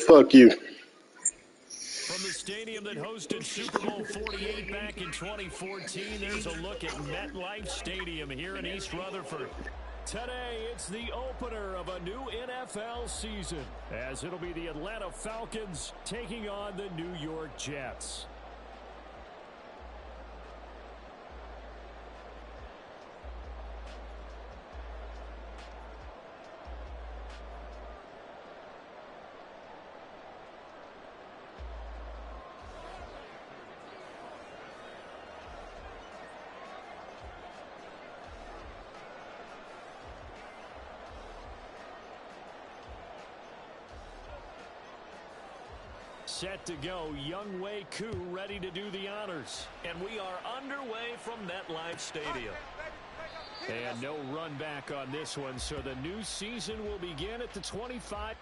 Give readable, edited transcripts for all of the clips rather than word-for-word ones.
Fuck you. From the stadium that hosted Super Bowl 48 back in 2014, there's a look at MetLife Stadium here in East Rutherford. Today, it's the opener of a new NFL season, as it'll be the Atlanta Falcons taking on the New York Jets. Set to go, Young Wei Koo ready to do the honors. And we are underway from MetLife Stadium. And no run back on this one, so the new season will begin at the 25.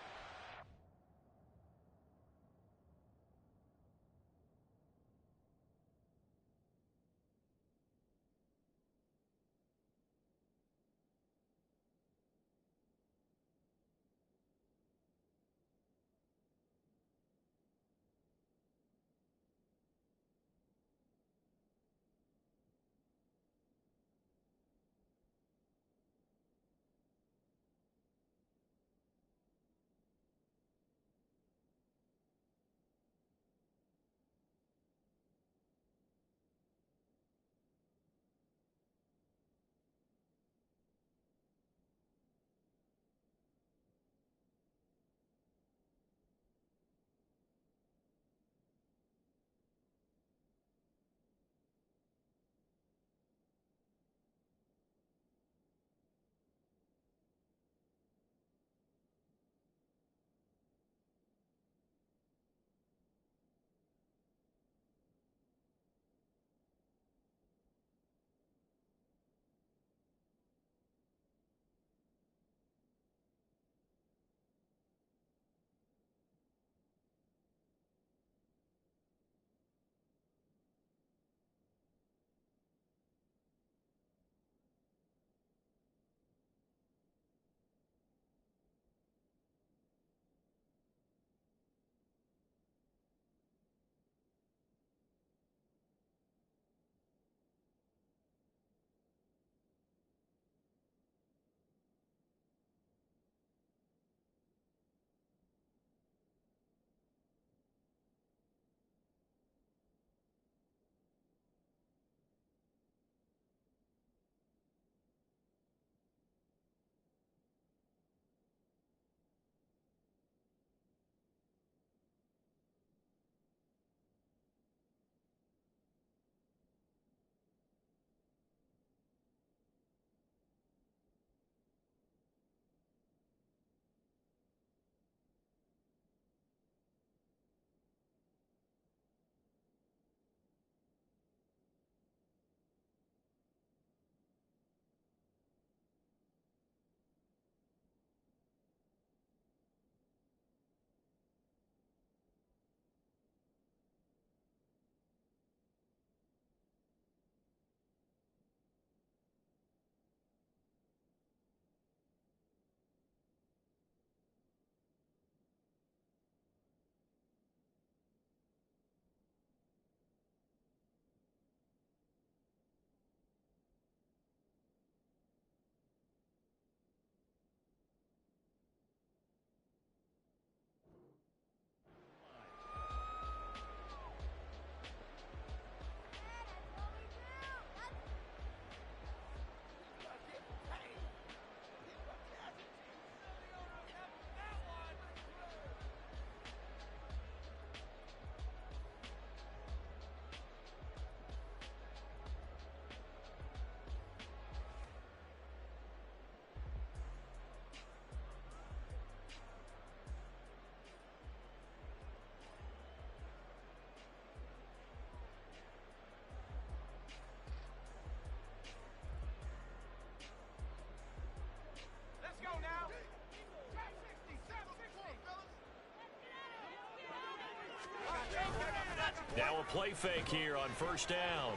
Now a play fake here on first down.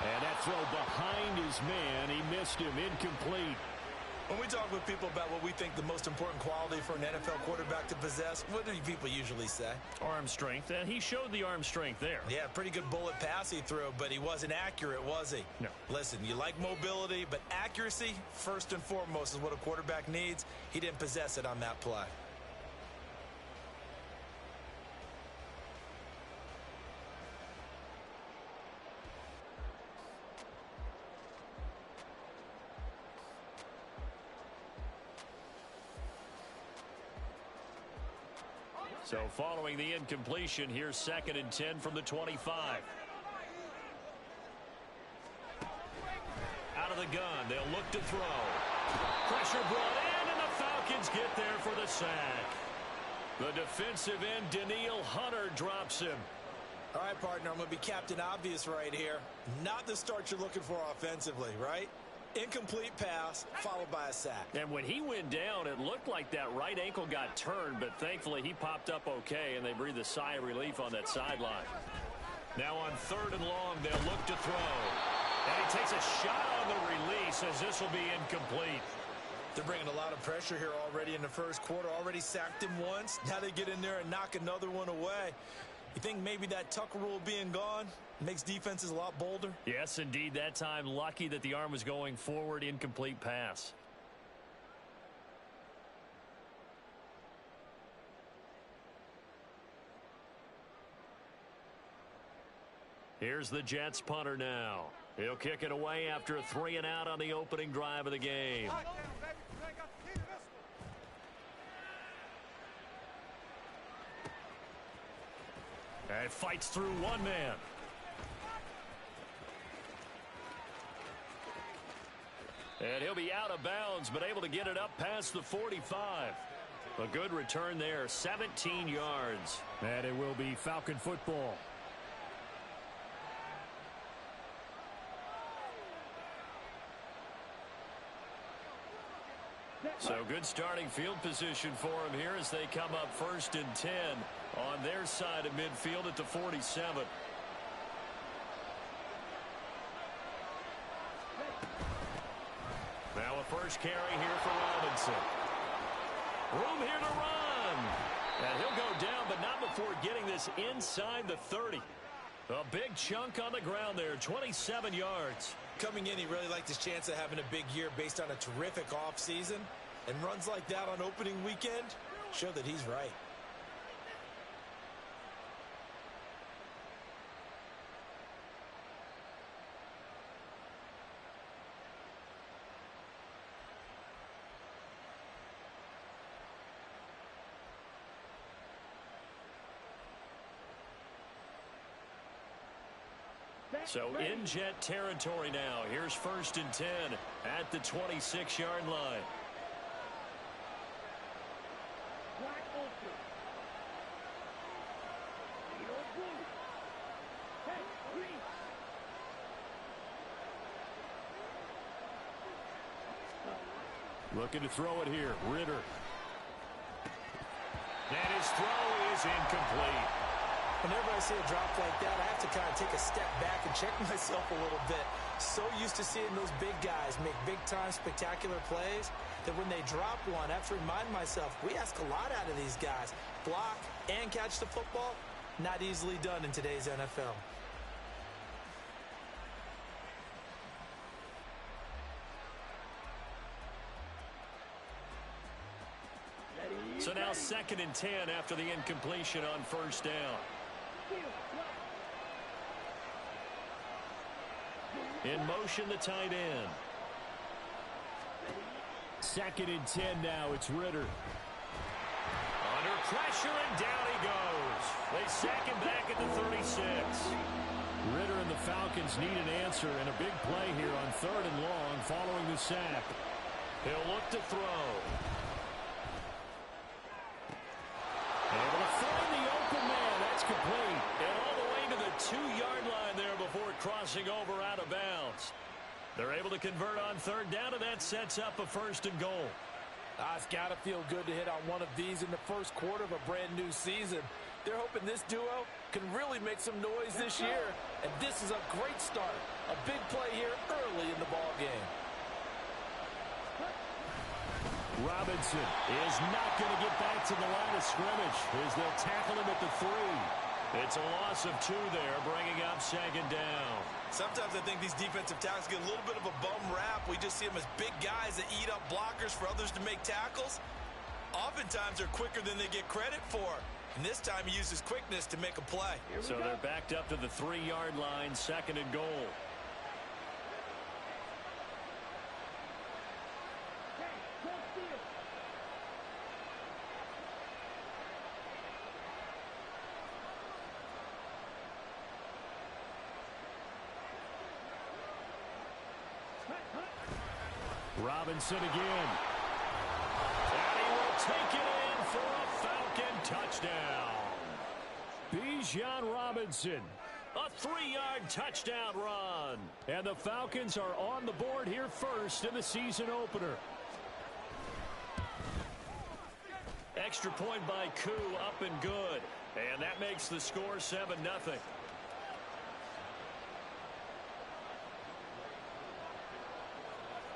And that throw behind his man. He missed him. Incomplete. When we talk with people about what we think the most important quality for an NFL quarterback to possess, what do people usually say? Arm strength, and he showed the arm strength there. Yeah, pretty good bullet pass he threw, but he wasn't accurate, was he? No. Listen, you like mobility, but accuracy, first and foremost, is what a quarterback needs. He didn't possess it on that play. So following the incompletion, here's 2nd and 10 from the 25. Out of the gun, they'll look to throw. Pressure brought in, and the Falcons get there for the sack. The defensive end, Danielle Hunter, drops him. All right, partner, I'm going to be Captain Obvious right here. Not the start you're looking for offensively, right? Incomplete pass, followed by a sack. And when he went down, it looked like that right ankle got turned, but thankfully he popped up okay, and they breathed a sigh of relief on that sideline. Now on 3rd and long, they'll look to throw. And he takes a shot on the release as this will be incomplete. They're bringing a lot of pressure here already in the first quarter. Already sacked him once. Now they get in there and knock another one away. You think maybe that Tucker rule being gone makes defenses a lot bolder? Yes, indeed. That time, lucky that the arm was going forward. Incomplete pass. Here's the Jets punter now. He'll kick it away after a 3 and out on the opening drive of the game. And fights through one man. And he'll be out of bounds, but able to get it up past the 45. A good return there, 17 yards. And it will be Falcon football. So good starting field position for him here as they come up 1st and 10 on their side of midfield at the 47. Now a first carry here for Robinson. Room here to run. And he'll go down, but not before getting this inside the 30. A big chunk on the ground there, 27 yards. Coming in, he really liked his chance of having a big year based on a terrific offseason. And runs like that on opening weekend show that he's right. So in Jet territory now. Here's 1st and 10 at the 26-yard line. Looking to throw it here. Ritter. And his throw is incomplete. Whenever I see a drop like that, I have to kind of take a step back and check myself a little bit. So used to seeing those big guys make big-time spectacular plays that when they drop one, I have to remind myself, we ask a lot out of these guys. Block and catch the football, not easily done in today's NFL. So now 2nd and 10 after the incompletion on 1st down. In motion, the tight end. 2nd and 10 now. It's Ritter. Under pressure, and down he goes. They sack him back at the 36. Ritter and the Falcons need an answer, and a big play here on 3rd and long following the sack. He'll look to throw. Able to find the open man. That's complete. And all the way to the 2-yard line there before crossing over out of bounds. They're able to convert on 3rd down, and that sets up a 1st and goal. It's got to feel good to hit on one of these in the first quarter of a brand-new season. They're hoping this duo can really make some noise this year. And this is a great start. A big play here early in the ball game. Robinson is not going to get back to the line of scrimmage as they'll tackle him at the 3. It's a loss of 2 there, bringing up 2nd down. Sometimes I think these defensive tackles get a little bit of a bum rap. We just see them as big guys that eat up blockers for others to make tackles. Oftentimes they're quicker than they get credit for. And this time he uses quickness to make a play. So they're backed up to the 3-yard line, 2nd and goal. Robinson again. And he will take it in for a Falcon touchdown. Bijan Robinson, a 3-yard touchdown run. And the Falcons are on the board here first in the season opener. Extra point by Koo, up and good. And that makes the score 7-0.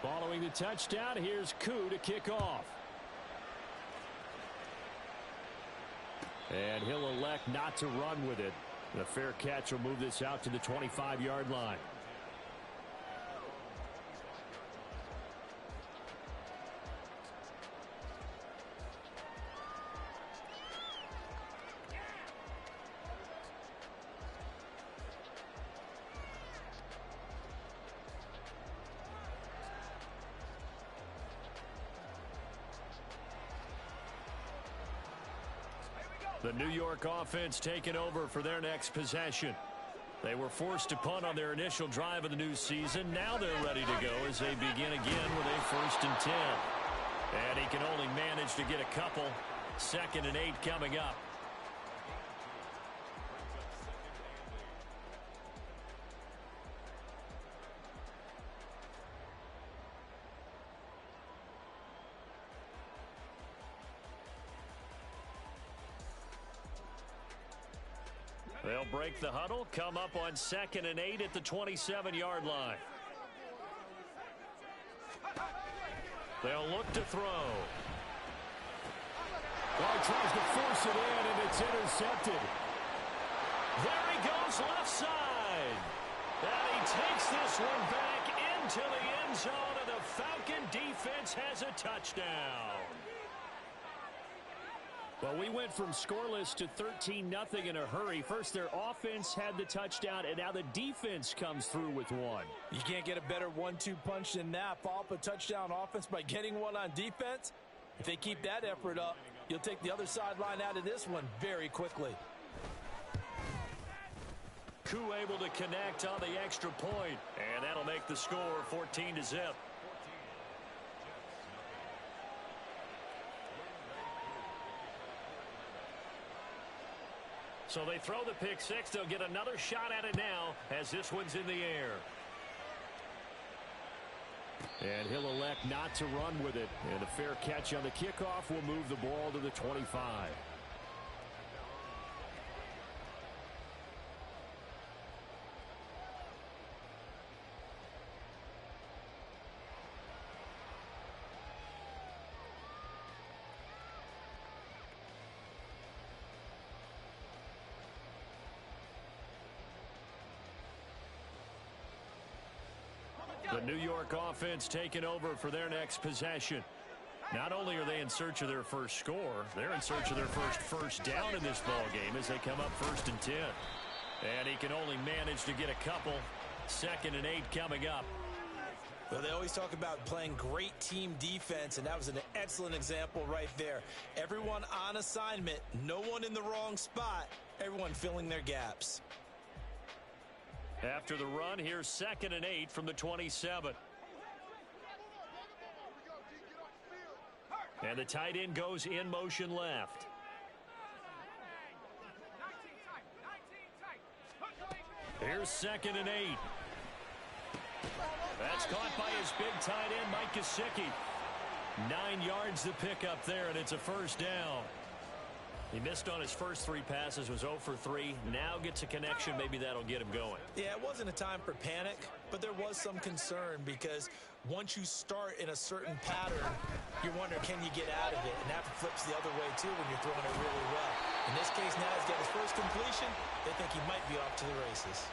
Following the touchdown, here's Koo to kick off. And he'll elect not to run with it. The fair catch will move this out to the 25-yard line. The New York offense taking over for their next possession. They were forced to punt on their initial drive of the new season. Now they're ready to go as they begin again with a 1st and 10. And he can only manage to get a couple. 2nd and 8 coming up. They'll break the huddle, come up on 2nd and 8 at the 27-yard line. They'll look to throw. Guy tries to force it in, and it's intercepted. There he goes left side. And he takes this one back into the end zone, and the Falcon defense has a touchdown. Well, we went from scoreless to 13-0 in a hurry. First, their offense had the touchdown, and now the defense comes through with one. You can't get a better 1-2 punch than that. Follow up a touchdown offense by getting one on defense. If they keep that effort up, you'll take the other sideline out of this one very quickly. Koo able to connect on the extra point, and that'll make the score 14-0. So they throw the pick six. They'll get another shot at it now as this one's in the air. And he'll elect not to run with it. And a fair catch on the kickoff will move the ball to the 25. The New York offense taking over for their next possession. Not only are they in search of their first score, they're in search of their first down in this ball game as they come up 1st and 10. And he can only manage to get a couple. 2nd and 8 coming up. Well, they always talk about playing great team defense, and that was an excellent example right there. Everyone on assignment, no one in the wrong spot, everyone filling their gaps. After the run, here's 2nd and 8 from the 27. And the tight end goes in motion left. Here's 2nd and 8. That's caught by his big tight end, Mike Gesicki. 9 yards to pick up there, and it's a first down. He missed on his first 3 passes, was 0 for 3. Now gets a connection. Maybe that'll get him going. Yeah, it wasn't a time for panic, but there was some concern because once you start in a certain pattern, you're wondering, can you get out of it? And that flips the other way, too, when you're throwing it really well. In this case, now he's got his first completion. They think he might be off to the races.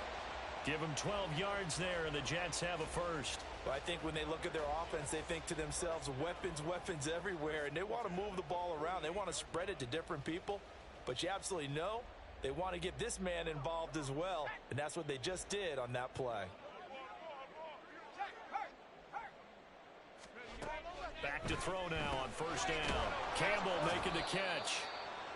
Give him 12 yards there, and the Jets have a first. Well, I think when they look at their offense, they think to themselves, weapons, weapons everywhere, and they want to move the ball around. They want to spread it to different people, but you absolutely know they want to get this man involved as well, and that's what they just did on that play. Back to throw now on first down. Campbell making the catch.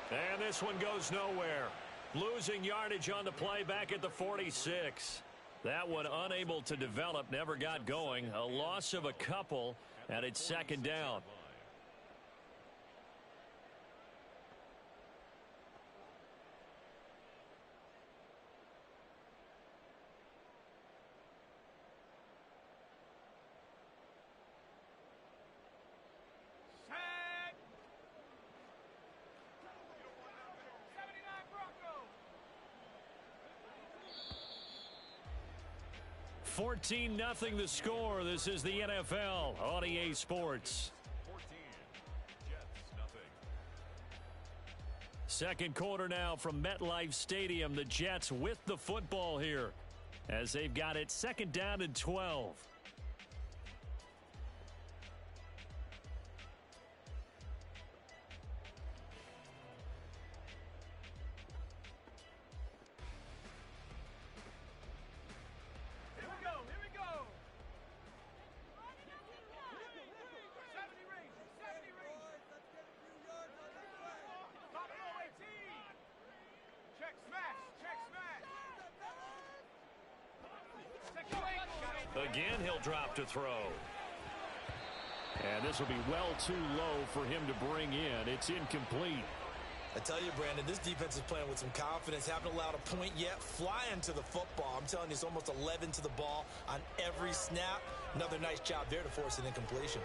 And this one goes nowhere. Losing yardage on the play back at the 46. That one unable to develop, never got going. A loss of a couple, and it's second down. Set. 14-0 the score. This is the NFL on EA Sports. 14. Jets, nothing. Second quarter now from MetLife Stadium. The Jets with the football here as they've got it second down and 12. Again, he'll drop to throw. And this will be well too low for him to bring in. It's incomplete. I tell you, Brandon, this defense is playing with some confidence. Haven't allowed a point yet. Flying to the football. I'm telling you, it's almost 11 to the ball on every snap. Another nice job there to force an incompletion.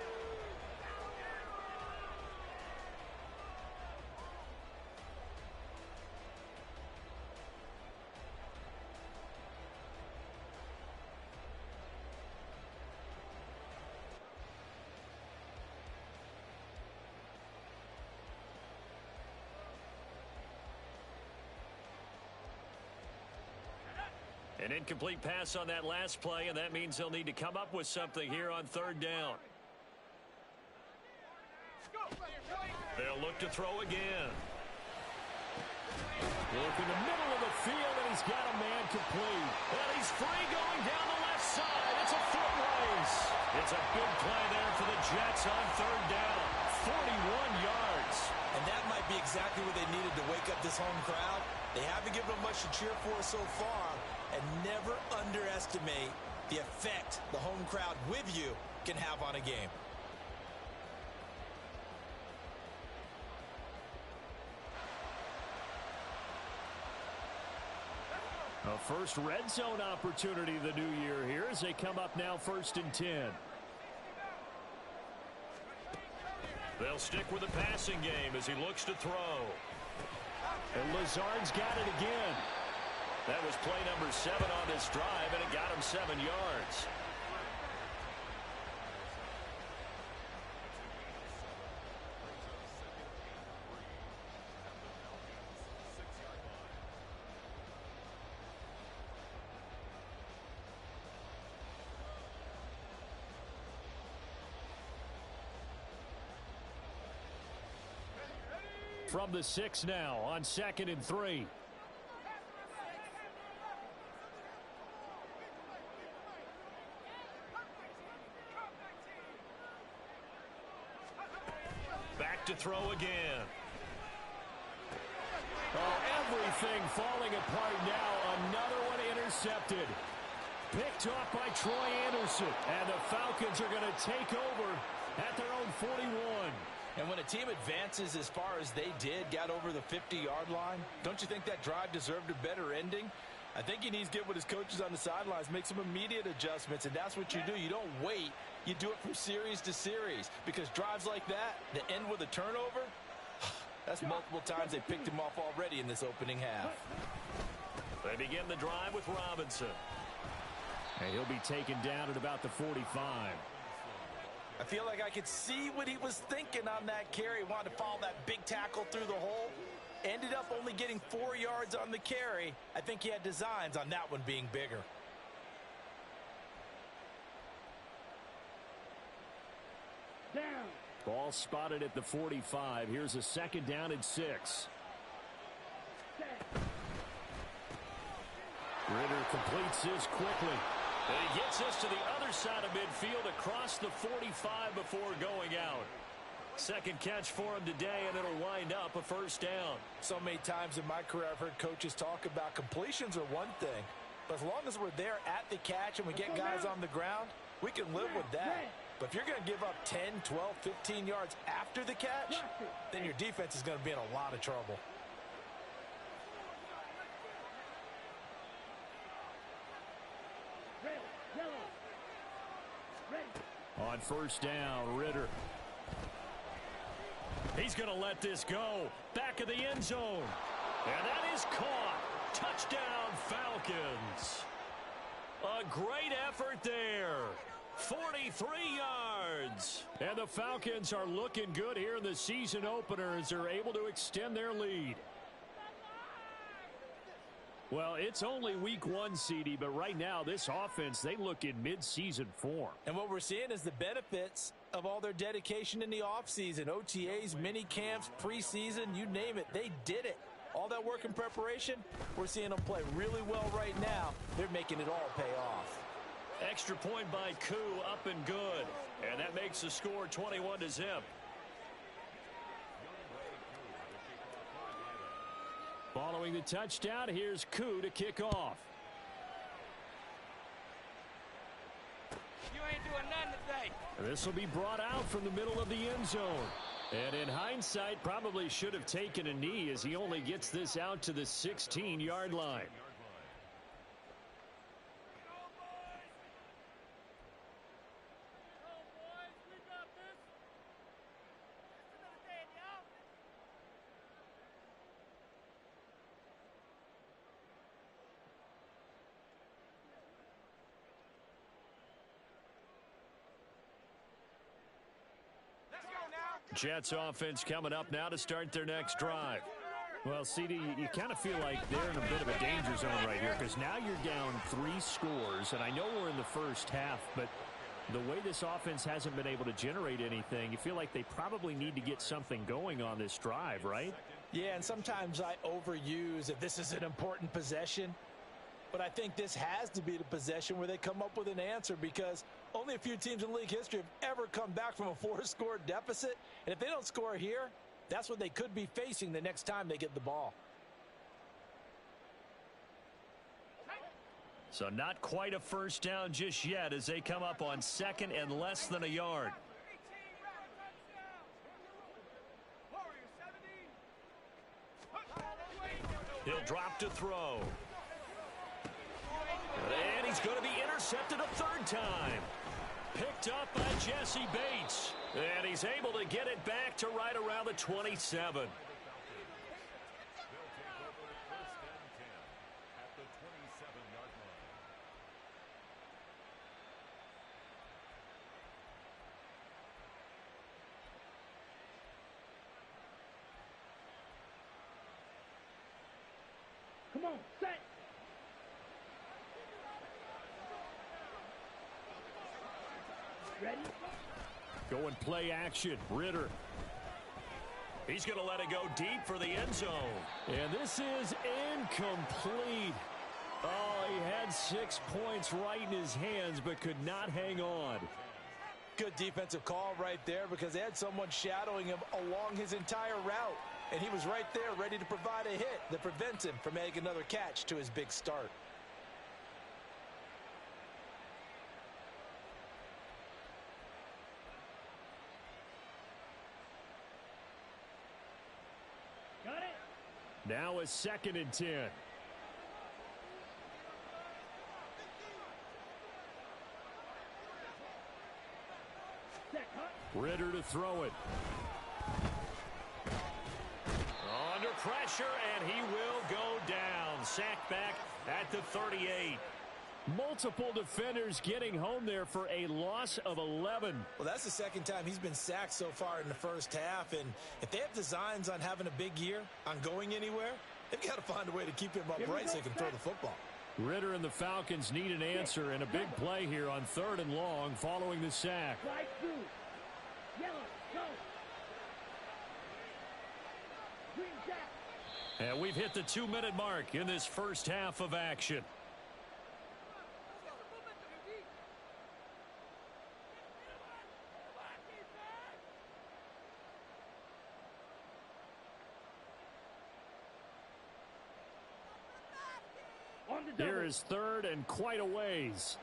An incomplete pass on that last play, and that means they'll need to come up with something here on third down. They'll look to throw again. Look in the middle of the field, and he's got a man complete. And he's free going down the left side. It's a foot race. It's a big play there for the Jets on third down. 41 yards. And that might be exactly what they needed to wake up this home crowd. They haven't given them much to cheer for so far. And never underestimate the effect the home crowd with you can have on a game. A first red zone opportunity the new year here as they come up now first and 10. They'll stick with the passing game as he looks to throw. And Lazard's got it again. That was play number 7 on this drive, and it got him 7 yards. From the 6 now on 2nd and 3. Back to throw again. Oh, everything falling apart now. Another one intercepted. Picked off by Troy Anderson. And the Falcons are going to take over at their own 41. And when a team advances as far as they did, got over the 50-yard line, don't you think that drive deserved a better ending? I think he needs to get with his coaches on the sidelines, make some immediate adjustments, and that's what you do. You don't wait. You do it from series to series, because drives like that end with a turnover, That's multiple times they picked him off already in this opening half. They begin the drive with Robinson. And he'll be taken down at about the 45. I feel like I could see what he was thinking on that carry. Wanted to follow that big tackle through the hole. Ended up only getting 4 yards on the carry. I think he had designs on that one being bigger. Down. Ball spotted at the 45. Here's a 2nd down and 6. Ritter completes this quickly. And he gets this to the other side of midfield across the 45 before going out. 2nd catch for him today, and it'll wind up a 1st down. So many times in my career I've heard coaches talk about completions are one thing. But as long as we're there at the catch and we get guys on the ground, we can live with that. But if you're going to give up 10, 12, 15 yards after the catch, then your defense is going to be in a lot of trouble. On 1st down, Ritter. He's going to let this go. Back of the end zone. And that is caught. Touchdown, Falcons. A great effort there. 43 yards. And the Falcons are looking good here in the season opener as they're able to extend their lead. Well, it's only week 1, CD, but right now this offense, they look in mid-season form. And what we're seeing is the benefits of all their dedication in the offseason. OTAs, mini camps, preseason, you name it, they did it. All that work in preparation, we're seeing them play really well right now. They're making it all pay off. Extra point by Koo, up and good. And that makes the score 21-0. Following the touchdown, here's Koo to kick off. You ain't doing nothing today. This will be brought out from the middle of the end zone. And in hindsight, probably should have taken a knee as he only gets this out to the 16-yard line. Jets offense coming up now to start their next drive. Well, CD, you kind of feel like they're in a bit of a danger zone right here because now you're down 3 scores, and I know we're in the first half, but the way this offense hasn't been able to generate anything, you feel like they probably need to get something going on this drive, right? Yeah, and sometimes I overuse that this is an important possession. But I think this has to be the possession where they come up with an answer because only a few teams in league history have ever come back from a 4-score deficit. And if they don't score here, that's what they could be facing the next time they get the ball. So not quite a 1st down just yet as they come up on 2nd and less than a yard. He'll drop to throw. And he's going to be intercepted a 3rd time. Picked up by Jesse Bates. And he's able to get it back to right around the 27. Come on, set. Ready? Going play action. Ritter. He's going to let it go deep for the end zone. And this is incomplete. Oh, he had 6 points right in his hands but could not hang on. Good defensive call right there because they had someone shadowing him along his entire route. And he was right there ready to provide a hit that prevents him from making another catch to his big start. Got it. Now a 2nd and 10. Ritter to throw it. pressure, and he will go down. Sacked back at the 38. Multiple defenders getting home there for a loss of 11. Well, that's the second time he's been sacked so far in the first half. And if they have designs on having a big year, on going anywhere, they've got to find a way to keep him upright so he can throw the football. Ritter and the Falcons need an answer and a big play here on 3rd and long following the sack. And we've hit the 2-minute mark in this first half of action. Here is 3rd and quite a ways.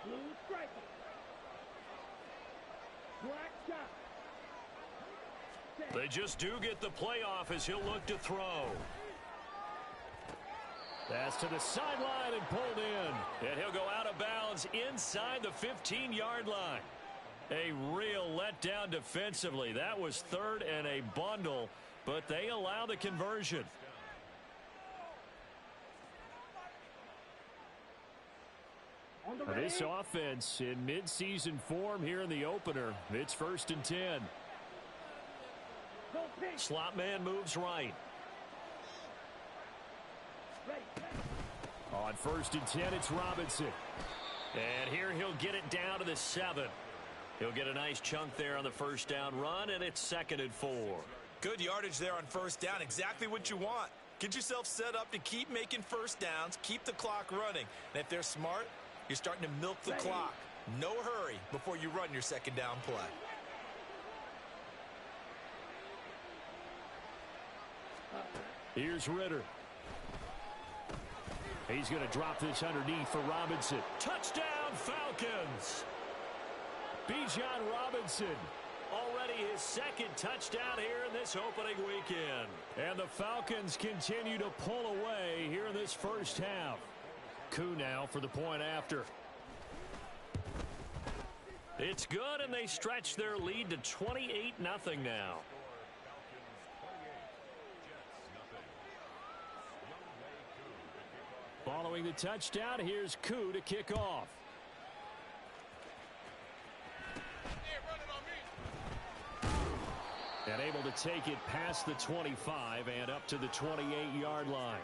Blue striker. Black shot. They just do get the playoff as he'll look to throw. Pass to the sideline and pulled in. And he'll go out of bounds inside the 15-yard line. A real letdown defensively. That was 3rd and a bundle, but they allow the conversion. This offense in midseason form here in the opener. It's 1st and 10. Slot man moves right. On 1st and 10, it's Robinson. And here he'll get it down to the 7. He'll get a nice chunk there on the first down run, and it's 2nd and 4. Good yardage there on first down. Exactly what you want. Get yourself set up to keep making first downs, keep the clock running. And if they're smart, you're starting to milk the clock. No hurry before you run your second down play. Here's Ritter. He's going to drop this underneath for Robinson. Touchdown, Falcons! Bijan Robinson, already his 2nd touchdown here in this opening weekend. And the Falcons continue to pull away here in this first half. Koo now for the point after. It's good, and they stretch their lead to 28-0 now. Following the touchdown, here's Koo to kick off. And able to take it past the 25 and up to the 28-yard line.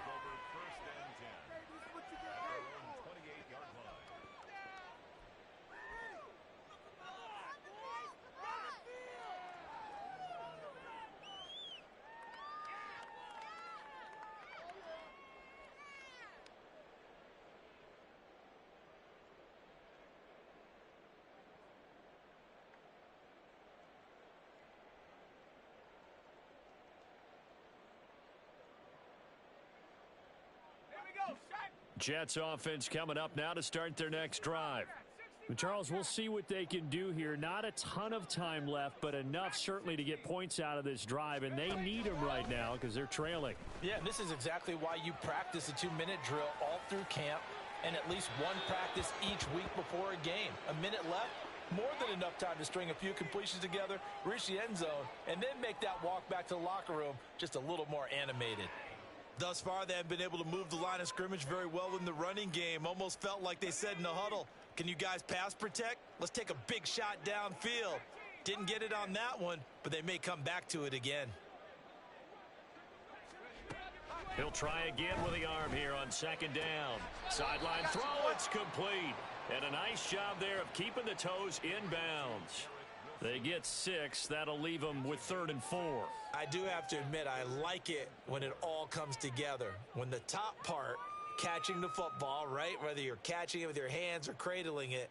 Jets offense coming up now to start their next drive. Charles, we'll see what they can do here. Not a ton of time left, but enough certainly to get points out of this drive, and they need them right now because they're trailing. Yeah, and this is exactly why you practice a 2-minute drill all through camp and at least one practice each week before a game. A minute left, more than enough time to string a few completions together, reach the end zone, and then make that walk back to the locker room just a little more animated. Thus far, they have been able to move the line of scrimmage very well in the running game. Almost felt like they said in the huddle, can you guys pass protect? Let's take a big shot downfield. Didn't get it on that one, but they may come back to it again. He'll try again with the arm here on 2nd down. Sideline throw, it's complete. And a nice job there of keeping the toes inbounds. They get 6. That'll leave them with 3rd and 4. I do have to admit, I like it when it all comes together. When the top part, catching the football, right, whether you're catching it with your hands or cradling it,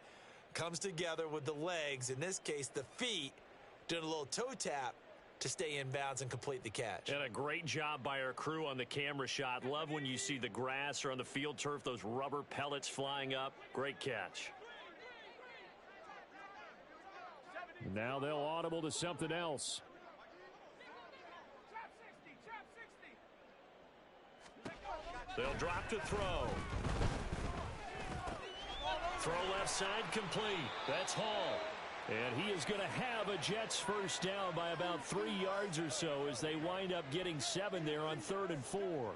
comes together with the legs, in this case the feet, doing a little toe tap to stay in bounds and complete the catch. And a great job by our crew on the camera shot. Love when you see the grass or on the field turf, those rubber pellets flying up. Great catch. Now they'll audible to something else. They'll drop to throw. Throw left side complete. That's Hall. And he is going to have a Jets first down by about 3 yards or so as they wind up getting 7 there on 3rd and 4.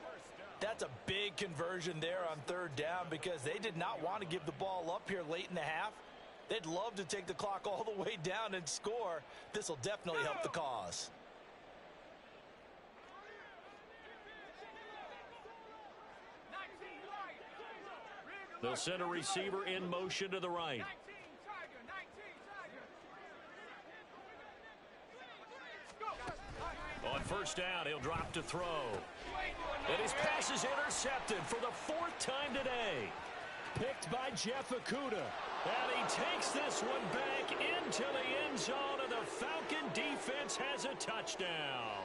That's a big conversion there on 3rd down because they did not want to give the ball up here late in the half. They'd love to take the clock all the way down and score. This will definitely help the cause. They'll send a receiver in motion to the right. On first down, he'll drop to throw. And his pass is intercepted for the 4th time today. Picked by Jeff Okudah. And he takes this one back into the end zone, and the Falcon defense has a touchdown.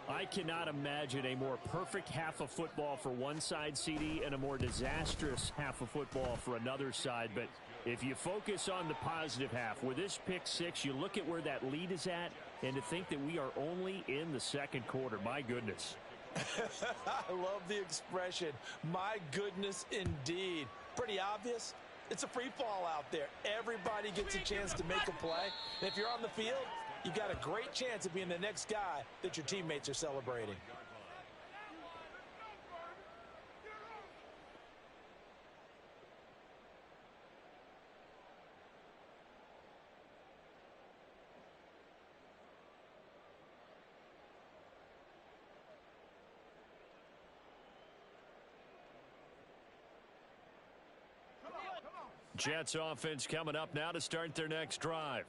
I cannot imagine a more perfect half of football for one side, CD, and a more disastrous half of football for another side. But if you focus on the positive half, with this pick 6, you look at where that lead is at, and to think that we are only in the 2nd quarter, my goodness. I love the expression, my goodness indeed. Pretty obvious. It's a free fall out there. Everybody gets a chance to make a play. And if you're on the field, you've got a great chance of being the next guy that your teammates are celebrating. Jets offense coming up now to start their next drive.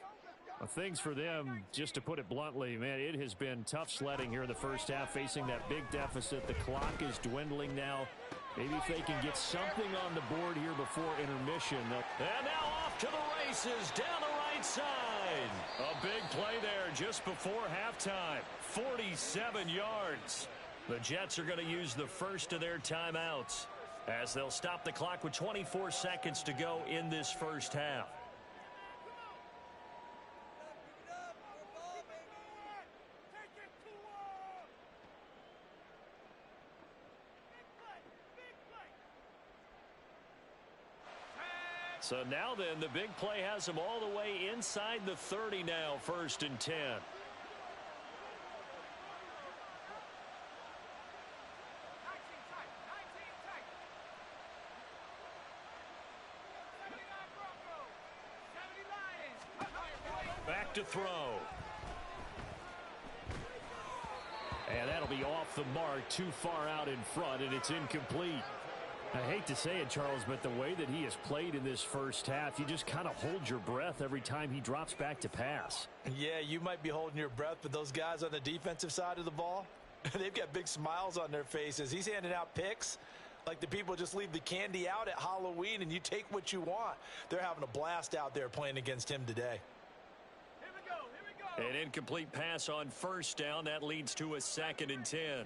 Well, things for them, just to put it bluntly, man, it has been tough sledding here in the first half, facing that big deficit. The clock is dwindling now. Maybe if they can get something on the board here before intermission. And now off to the races down the right side. A big play there just before halftime. 47 yards. The Jets are going to use the first of their timeouts as they'll stop the clock with 24 seconds to go in this first half. So now then, the big play has them all the way inside the 30 now, 1st and 10. Back to throw. And that'll be off the mark, too far out in front, and it's incomplete. I hate to say it, Charles, but the way that he has played in this first half, you just kind of hold your breath every time he drops back to pass. Yeah, you might be holding your breath, but those guys on the defensive side of the ball, they've got big smiles on their faces. He's handing out picks like the people just leave the candy out at Halloween and you take what you want. They're having a blast out there playing against him today. An incomplete pass on first down. That leads to a 2nd and 10.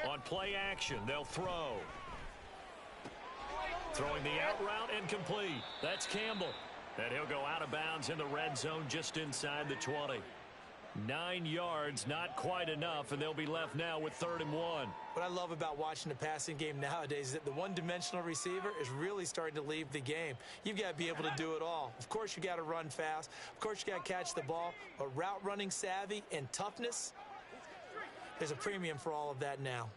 On play action, they'll throw. Throwing the out route incomplete. That's Campbell. And he'll go out of bounds in the red zone just inside the 20. 9 yards, not quite enough, and they'll be left now with 3rd and 1. What I love about watching the passing game nowadays is that the one-dimensional receiver is really starting to leave the game. You've got to be able to do it all. Of course, you got to run fast. Of course, you got to catch the ball. But route running savvy and toughness, there's a premium for all of that now.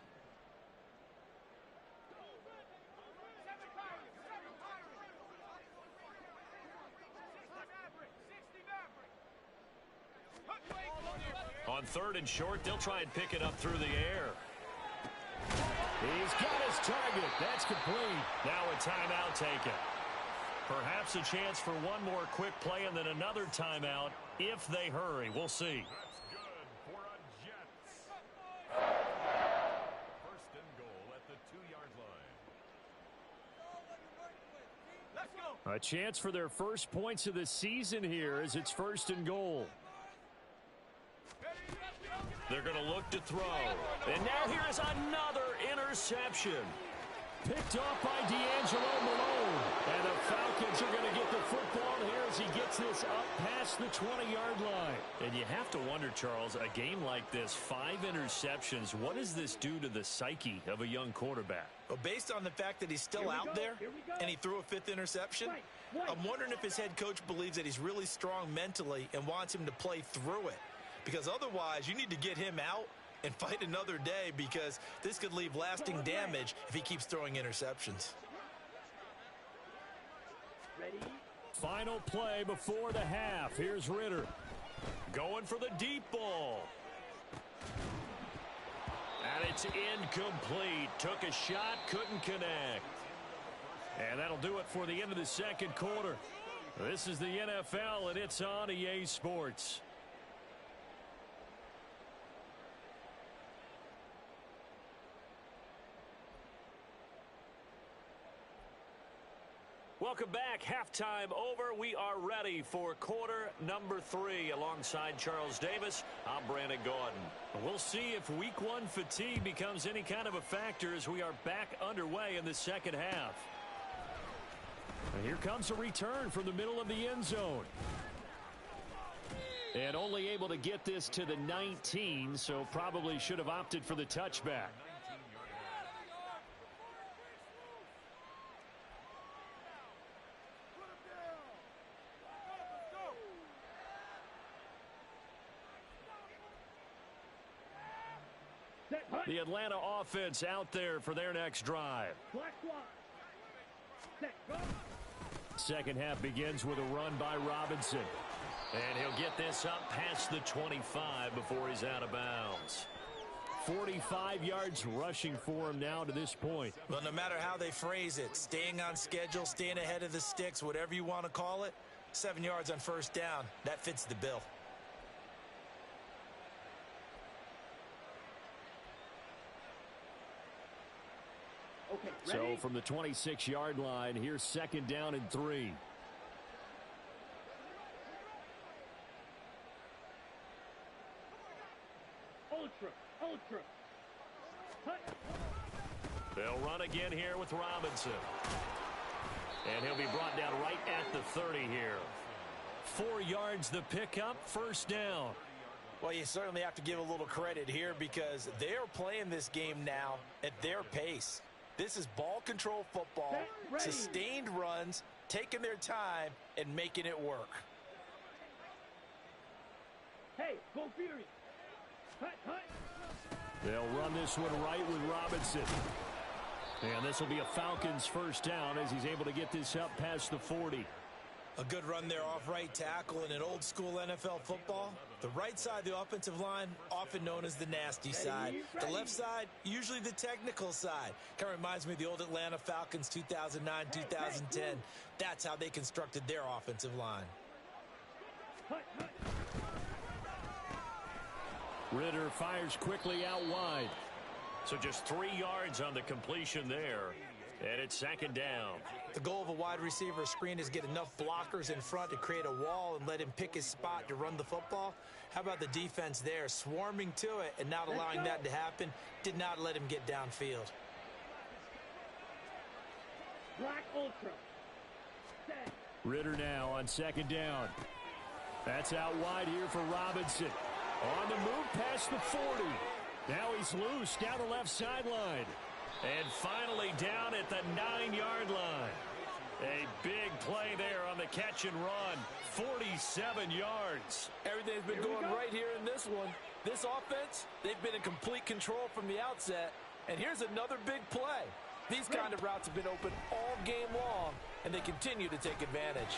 On 3rd and short, they'll try and pick it up through the air. He's got his target. That's complete. Now a timeout taken. Perhaps a chance for one more quick play and then another timeout if they hurry. We'll see. That's good for a Jets. 1st and goal at the 2-yard line. Let's go. A chance for their first points of the season here as it's 1st and goal. They're going to look to throw. And now here's another interception. Picked off by D'Angelo Malone. And the Falcons are going to get the football here as he gets this up past the 20-yard line. And you have to wonder, Charles, a game like this, 5 interceptions, what does this do to the psyche of a young quarterback? Well, based on the fact that he's still out there and he threw a 5th interception, I'm wondering if his head coach believes that he's really strong mentally and wants him to play through it. Because otherwise, you need to get him out and fight another day, because this could leave lasting damage if he keeps throwing interceptions. Ready? Final play before the half. Here's Ritter. Going for the deep ball. And it's incomplete. Took a shot, couldn't connect. And that'll do it for the end of the second quarter. This is the NFL, and it's on EA Sports. Welcome back. Halftime over. We are ready for quarter number 3. Alongside Charles Davis, I'm Brandon Gordon. We'll see if week 1 fatigue becomes any kind of a factor as we are back underway in the second half. And here comes a return from the middle of the end zone. And only able to get this to the 19, so probably should have opted for the touchback. The Atlanta offense out there for their next drive. Second half begins with a run by Robinson. And he'll get this up past the 25 before he's out of bounds. 45 yards rushing for him now to this point. Well, no matter how they phrase it, staying on schedule, staying ahead of the sticks, whatever you want to call it, 7 yards on first down, that fits the bill. Okay, so from the 26-yard line, here's second down and 3. Ultra. They'll run again here with Robinson. And he'll be brought down right at the 30 here. 4 yards the pickup, first down. Well, you certainly have to give a little credit here because they're playing this game now at their pace. This is ball control football, sustained runs, taking their time, and making it work. Hey, go Fury. Hut. They'll run this one right with Robinson. And this will be a Falcons first down as he's able to get this up past the 40. A good run there off right tackle in an old school NFL football. The right side of the offensive line, often known as the nasty side. The left side, usually the technical side. Kind of reminds me of the old Atlanta Falcons 2009, 2010. That's how they constructed their offensive line. Ritter fires quickly out wide. So just 3 yards on the completion there. And it's second down. The goal of a wide receiver screen is get enough blockers in front to create a wall and let him pick his spot to run the football. How about the defense there, swarming to it and not allowing that to happen? Did not let him get downfield. Black Ultra. Set. Ritter now on second down. That's out wide here for Robinson. On the move past the 40. Now he's loose down the left sideline. And finally down at the 9-yard line. A big play there on the catch and run. 47 yards. Everything's been going right here in this one. This offense, they've been in complete control from the outset. And here's another big play. These kind of routes have been open all game long, and they continue to take advantage.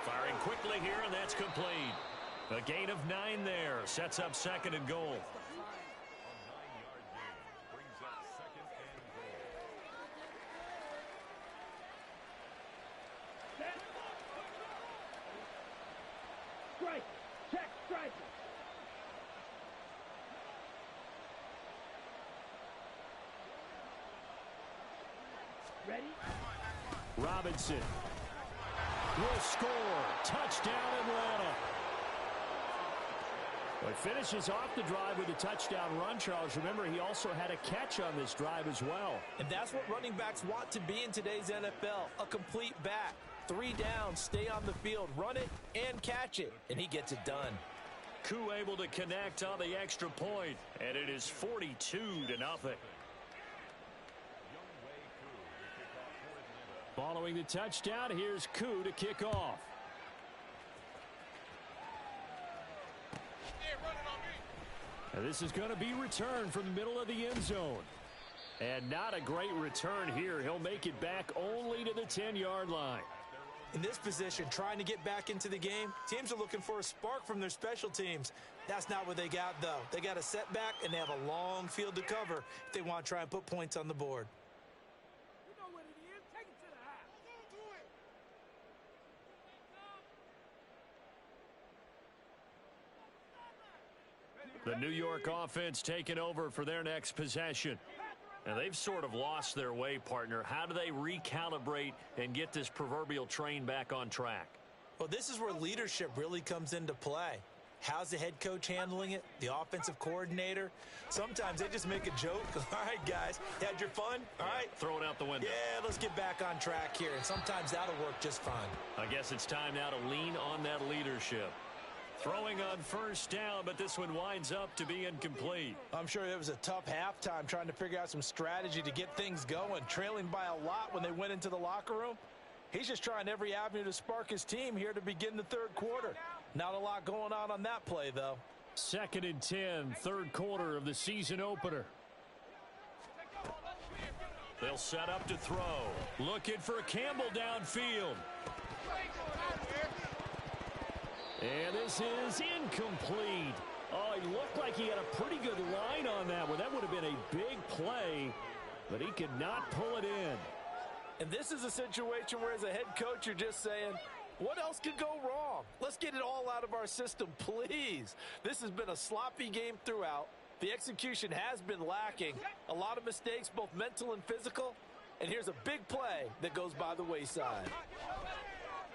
Firing quickly here, and that's complete. A gain of 9 there. Sets up second and goal. Ready? Robinson will score. Touchdown, Atlanta. Well, he finishes off the drive with a touchdown run, Charles. Remember, he also had a catch on this drive as well. And that's what running backs want to be in today's NFL, a complete back. 3 down, stay on the field, run it, and catch it, and he gets it done. Koo able to connect on the extra point, and it is 42-0. Following the touchdown, here's Koo to kick off. And this is going to be returned from the middle of the end zone. And not a great return here. He'll make it back only to the 10-yard line. In this position, trying to get back into the game, teams are looking for a spark from their special teams. That's not what they got, though. They got a setback, and they have a long field to cover if they want to try and put points on the board. You know what it is. Take it to the house. The New York offense taking over for their next possession. And they've sort of lost their way, partner. How do they recalibrate and get this proverbial train back on track? Well, this is where leadership really comes into play. How's the head coach handling it? The offensive coordinator? Sometimes they just make a joke. All right, guys, had your fun? All right. Throw it out the window. Yeah, let's get back on track here. And sometimes that'll work just fine. I guess it's time now to lean on that leadership. Throwing on first down, but this one winds up to be incomplete. I'm sure it was a tough halftime trying to figure out some strategy to get things going. Trailing by a lot when they went into the locker room. He's just trying every avenue to spark his team here to begin the third quarter. Not a lot going on that play, though. 2nd and 10, third quarter of the season opener. They'll set up to throw. Looking for Campbell downfield. And this is incomplete. Oh, he looked like he had a pretty good line on that one. That would have been a big play, but he could not pull it in. And this is a situation where as a head coach, you're just saying, what else could go wrong? Let's get it all out of our system, please. This has been a sloppy game throughout. The execution has been lacking. A lot of mistakes, both mental and physical. And here's a big play that goes by the wayside.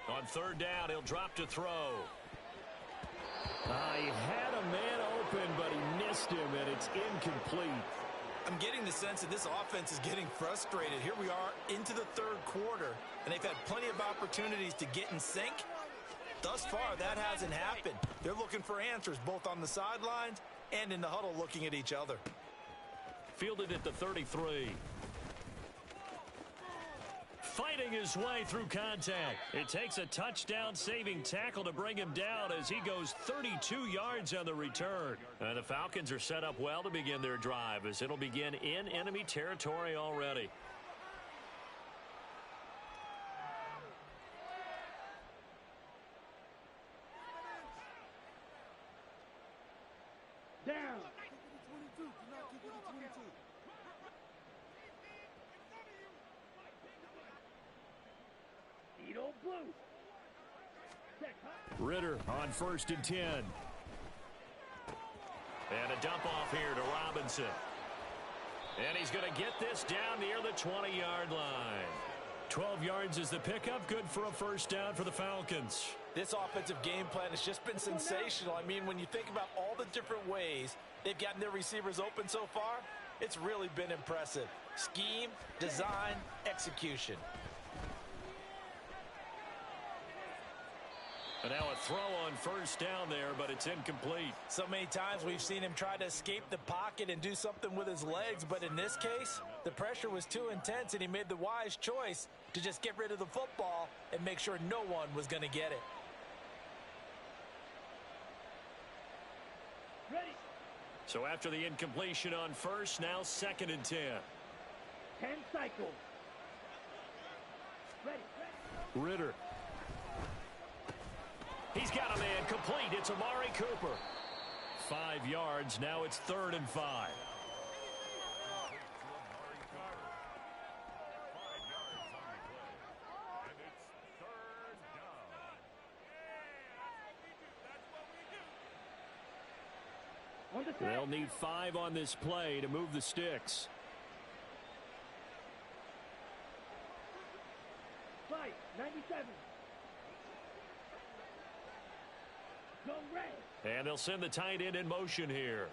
On third down, he'll drop to throw. He had a man open, but he missed him, and it's incomplete. I'm getting the sense that this offense is getting frustrated. Here we are into the third quarter, and they've had plenty of opportunities to get in sync. Thus far, that hasn't happened. They're looking for answers both on the sidelines and in the huddle looking at each other. Fielded at the 33. Fighting his way through contact. It takes a touchdown-saving tackle to bring him down as he goes 32 yards on the return. And the Falcons are set up well to begin their drive as it'll begin in enemy territory already. Down. Blue. Ritter on 1st and 10. And a dump off here to Robinson. And he's going to get this down near the 20-yard line. 12 yards is the pickup. Good for a first down for the Falcons. This offensive game plan has just been sensational. I mean, when you think about all the different ways they've gotten their receivers open so far, it's really been impressive. Scheme, design, execution. And now a throw on first down there, but it's incomplete. So many times we've seen him try to escape the pocket and do something with his legs, but in this case, the pressure was too intense, and he made the wise choice to just get rid of the football and make sure no one was going to get it. Ready. So after the incompletion on first, now 2nd and 10. 10 cycles. Ready. Ritter. He's got a man complete. It's Amari Cooper. 5 yards. Now it's 3rd and 5. They'll need 5 on this play to move the sticks. Fight. 97. Go red. And they'll send the tight end in motion here.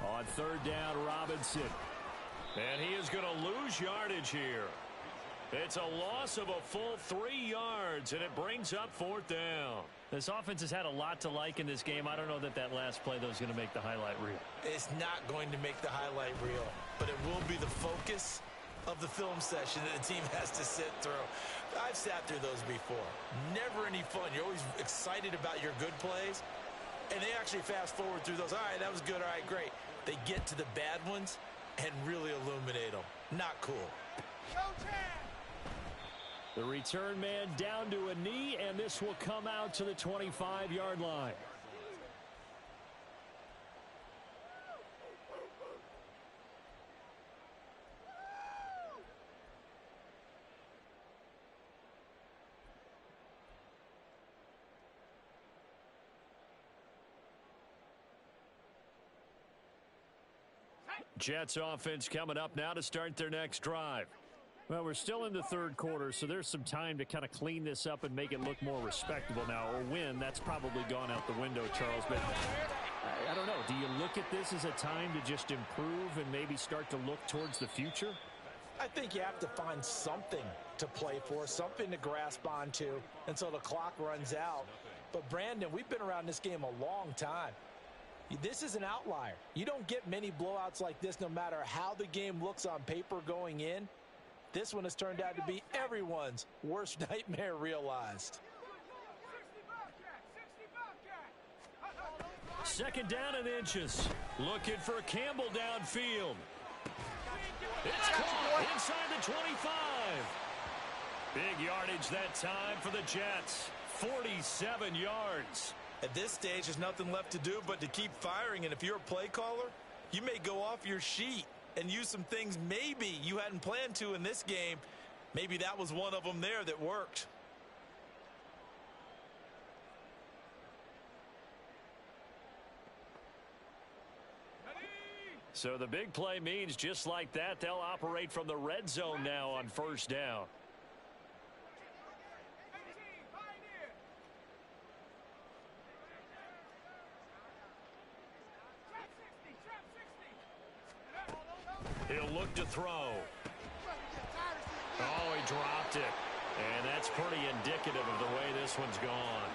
On 3rd down, Robinson. And he is going to lose yardage here. It's a loss of a full 3 yards, and it brings up 4th down. This offense has had a lot to like in this game. I don't know that last play, though, is going to make the highlight reel. It's not going to make the highlight reel, but it will be the focus of the film session that the team has to sit through. I've sat through those before. Never any fun. You're always excited about your good plays, and they actually fast forward through those. All right, that was good. All right, great. They get to the bad ones and really illuminate them. Not cool. The return man down to a knee, and this will come out to the 25-yard line. Jets offense coming up now to start their next drive. Well, we're still in the third quarter, so there's some time to kind of clean this up and make it look more respectable now. A win, that's probably gone out the window, Charles. But I don't know. Do you look at this as a time to just improve and maybe start to look towards the future? I think you have to find something to play for, something to grasp onto until the clock runs out. But, Brandon, we've been around this game a long time. This is an outlier. You don't get many blowouts like this no matter how the game looks on paper going in. This one has turned out to be everyone's worst nightmare realized. 2nd down and inches. Looking for Campbell downfield. It's caught inside the 25. Big yardage that time for the Jets. 47 yards. At this stage, there's nothing left to do but to keep firing. And if you're a play caller, you may go off your sheet and use some things maybe you hadn't planned to in this game. Maybe that was one of them there that worked. So the big play means just like that, they'll operate from the red zone now on 1st down. He'll look to throw. Oh, he dropped it. And that's pretty indicative of the way this one's gone.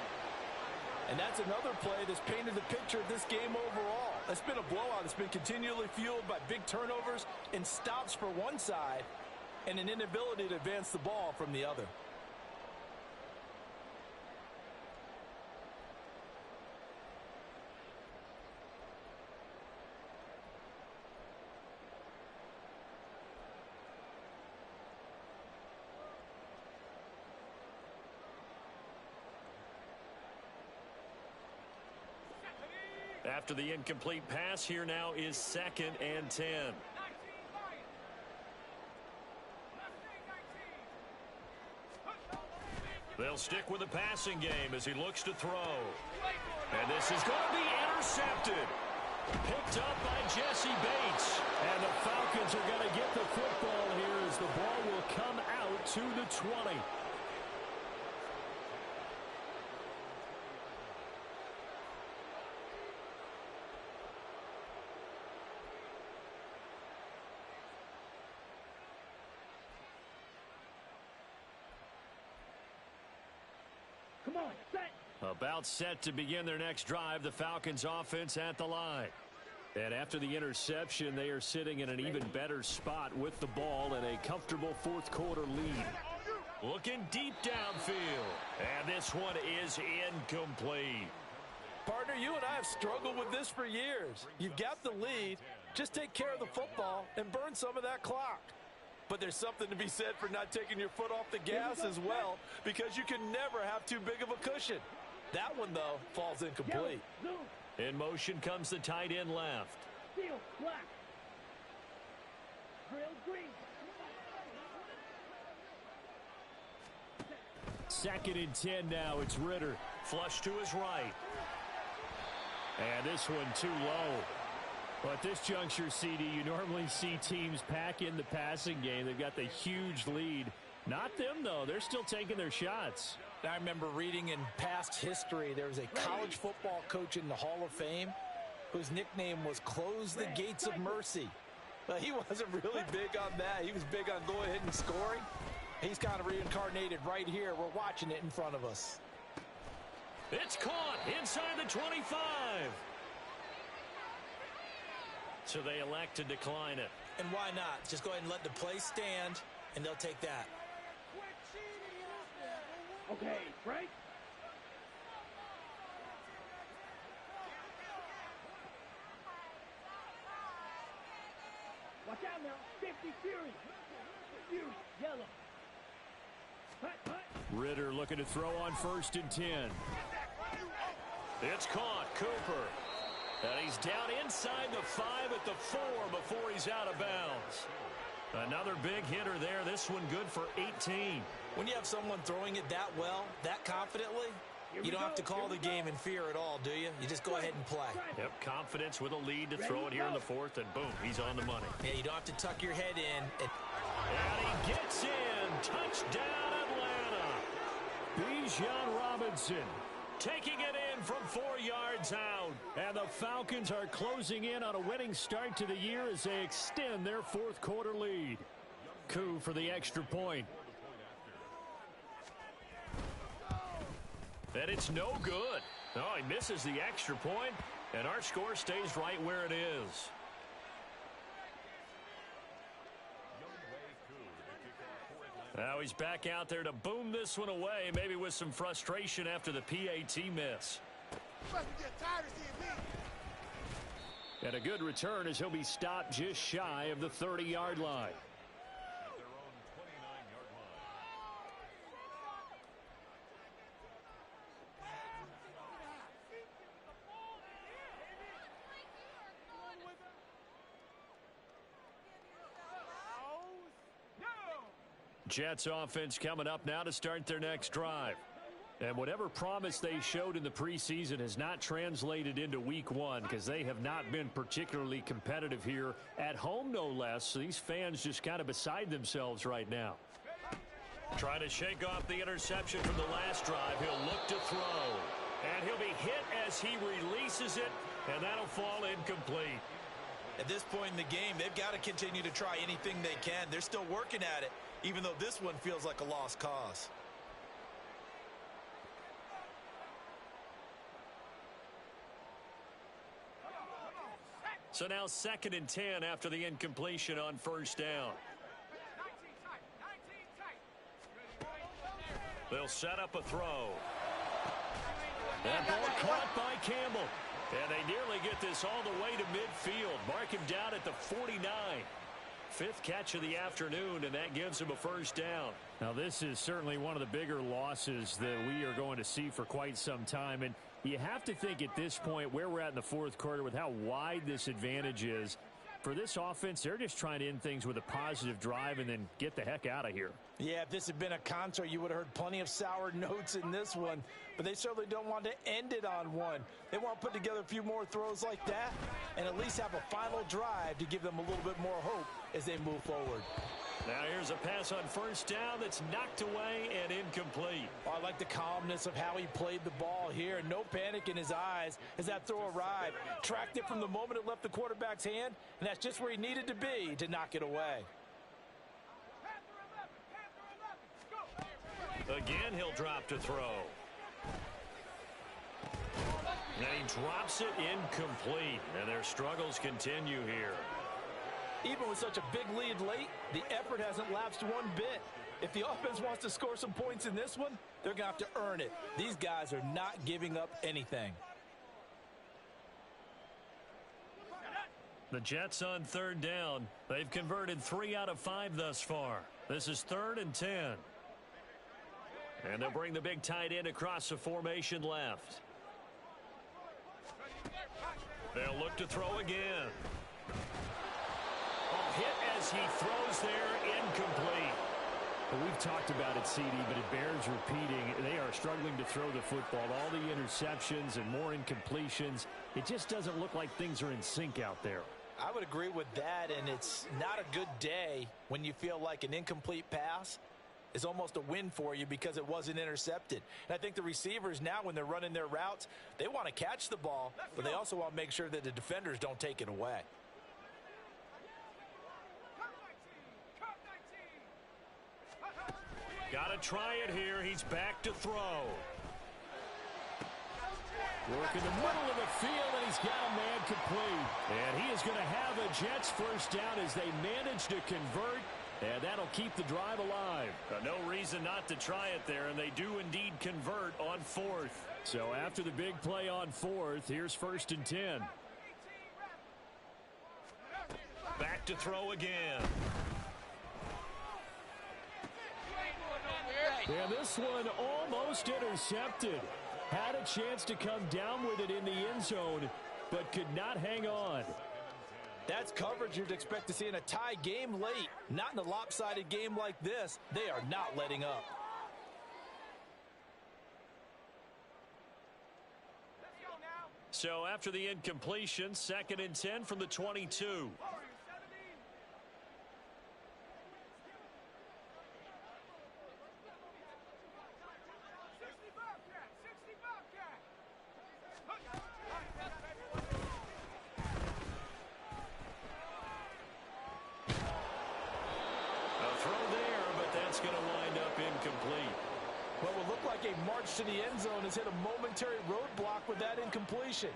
And that's another play that's painted the picture of this game overall. It's been a blowout. It's been continually fueled by big turnovers and stops for one side and an inability to advance the ball from the other. After the incomplete pass, here now is 2nd and 10. They'll stick with the passing game as he looks to throw. And this is going to be intercepted. Picked up by Jesse Bates. And the Falcons are going to get the football here as the ball will come out to the 20. Come on, set. About set to begin their next drive, the Falcons offense at the line. And after the interception, they are sitting in an even better spot with the ball and a comfortable 4th quarter lead. Looking deep downfield. And this one is incomplete. Partner, you and I have struggled with this for years. You've got the lead. Just take care of the football and burn some of that clock. But there's something to be said for not taking your foot off the gas as well, because you can never have too big of a cushion. That one, though, falls incomplete. In motion comes the tight end left. Steel, black. Grill, green. 2nd and 10 now. It's Ritter. Flush to his right. And this one too low. But at this juncture, CD, you normally see teams pack in the passing game. They've got the huge lead. Not them, though. They're still taking their shots. I remember reading in past history, there was a college football coach in the Hall of Fame whose nickname was Close the Gates of Mercy. But he wasn't really big on that. He was big on going ahead and scoring. He's kind of reincarnated right here. We're watching it in front of us. It's caught inside the 25. So they elect to decline it. And why not? Just go ahead and let the play stand, and they'll take that. Okay, break. Watch out now. 50 Fury. Fury, yellow. Hut, hut. Ritter looking to throw on 1st and 10. It's caught. Cooper. And he's down inside the 5 at the 4 before he's out of bounds. Another big hitter there. This one good for 18. When you have someone throwing it that well, that confidently, you don't have to call the game in fear at all, do you? You just go ahead and play. Yep, confidence with a lead to throw it here in the 4th, and boom, he's on the money. Yeah, you don't have to tuck your head in. And he gets in. Touchdown, Atlanta. Bijan Robinson taking it in from 4 yards out. And the Falcons are closing in on a winning start to the year as they extend their 4th quarter lead. Coup for the extra point. And it's no good. Oh, he misses the extra point, and our score stays right where it is. Now he's back out there to boom this one away, maybe with some frustration after the PAT miss. And a good return as he'll be stopped just shy of the 30-yard line. Jets offense coming up now to start their next drive. And whatever promise they showed in the preseason has not translated into week 1 because they have not been particularly competitive here at home, no less. So these fans just kind of beside themselves right now. Trying to shake off the interception from the last drive. He'll look to throw. And he'll be hit as he releases it, and that'll fall incomplete. At this point in the game, they've got to continue to try anything they can. They're still working at it, even though this one feels like a lost cause. So now 2nd and 10 after the incompletion on 1st down. They'll set up a throw. That ball caught by Campbell. And they nearly get this all the way to midfield. Mark him down at the 49. 5th catch of the afternoon, and that gives him a 1st down. Now, this is certainly one of the bigger losses that we are going to see for quite some time. And you have to think at this point where we're at in the 4th quarter with how wide this advantage is. For this offense, they're just trying to end things with a positive drive and then get the heck out of here. Yeah, if this had been a concert, you would have heard plenty of sour notes in this one. But they certainly don't want to end it on one. They want to put together a few more throws like that and at least have a final drive to give them a little bit more hope as they move forward. Now here's a pass on 1st down that's knocked away and incomplete. Oh, I like the calmness of how he played the ball here. No panic in his eyes as that throw arrived. Tracked it from the moment it left the quarterback's hand, and that's just where he needed to be to knock it away. Again, he'll drop to throw. And he drops it incomplete, and their struggles continue here. Even with such a big lead late, the effort hasn't lapsed one bit. If the offense wants to score some points in this one, they're going to have to earn it. These guys are not giving up anything. The Jets on 3rd down. They've converted 3 out of 5 thus far. This is 3rd and 10. And they'll bring the big tight end across the formation left. They'll look to throw again. Hit as he throws there, incomplete. Well, we've talked about it, CD, but it bears repeating. They are struggling to throw the football. All the interceptions and more incompletions. It just doesn't look like things are in sync out there. I would agree with that, and it's not a good day when you feel like an incomplete pass is almost a win for you because it wasn't intercepted. And I think the receivers now, when they're running their routes, they want to catch the ball, but they also want to make sure that the defenders don't take it away. to try it here. He's back to throw. Work in the middle of the field, and he's got a man complete. And he is going to have a Jets first down as they manage to convert, and that'll keep the drive alive. No reason not to try it there, and they do indeed convert on fourth. So after the big play on fourth, here's 1st and 10. Back to throw again. And this one almost intercepted. Had a chance to come down with it in the end zone, but could not hang on. That's coverage you'd expect to see in a tie game late. Not in a lopsided game like this. They are not letting up. So after the incompletion, 2nd and 10 from the 22. To the end zone has hit a momentary roadblock with that incompletion.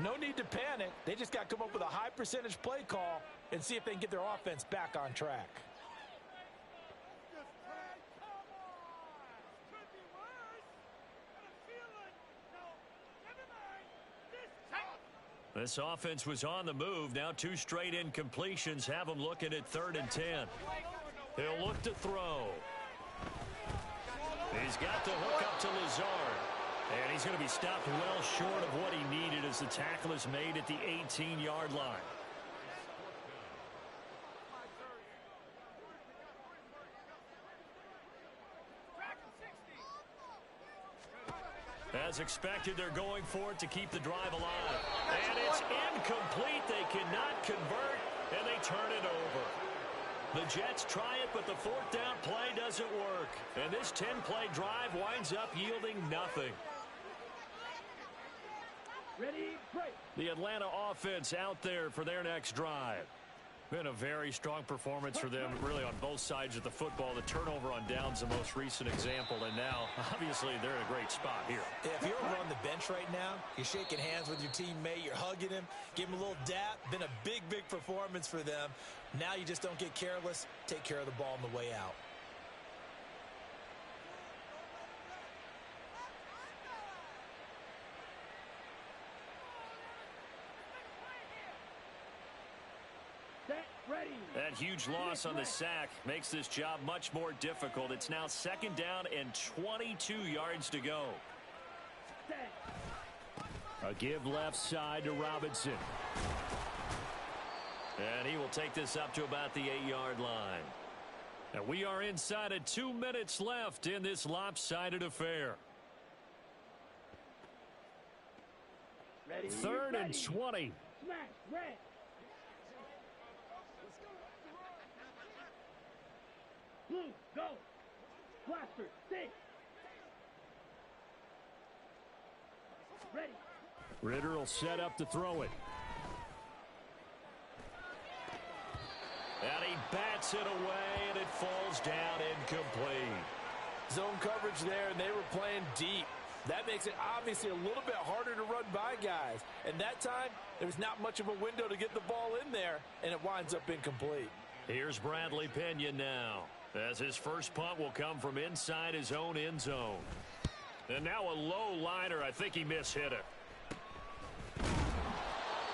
No need to panic. They just got to come up with a high percentage play call and see if they can get their offense back on track. This offense was on the move. Now 2 straight incompletions have them looking at 3rd and 10. He'll look to throw. He's got the hook up to Lazard. And he's going to be stopped well short of what he needed as the tackle is made at the 18-yard line. As expected, they're going for it to keep the drive alive. And it's incomplete. They cannot convert, and they turn it over. The Jets try it, but the 4th down play doesn't work. And this 10-play drive winds up yielding nothing. Ready, break. The Atlanta offense out there for their next drive. Been a very strong performance for them, really, on both sides of the football. The turnover on downs, the most recent example, and now, obviously, they're in a great spot here. Yeah, if you're over on the bench right now, you're shaking hands with your teammate, you're hugging him, give him a little dap. Been a big, big performance for them. Now you just don't get careless. Take care of the ball on the way out. That huge loss on the sack makes this job much more difficult. It's now 2nd down and 22 yards to go. A give left side to Robinson. And he will take this up to about the 8-yard line. And we are inside of 2 minutes left in this lopsided affair. Ready, 3rd and 20. Smash, red. Blue, go. Blaster, stay. Ready. Ritter will set up to throw it. And he bats it away, and it falls down incomplete. Zone coverage there, and they were playing deep. That makes it obviously a little bit harder to run by guys. And that time, there was not much of a window to get the ball in there, and it winds up incomplete. Here's Bradley Pinion now, as his first punt will come from inside his own end zone. And now a low liner. I think he mishit it.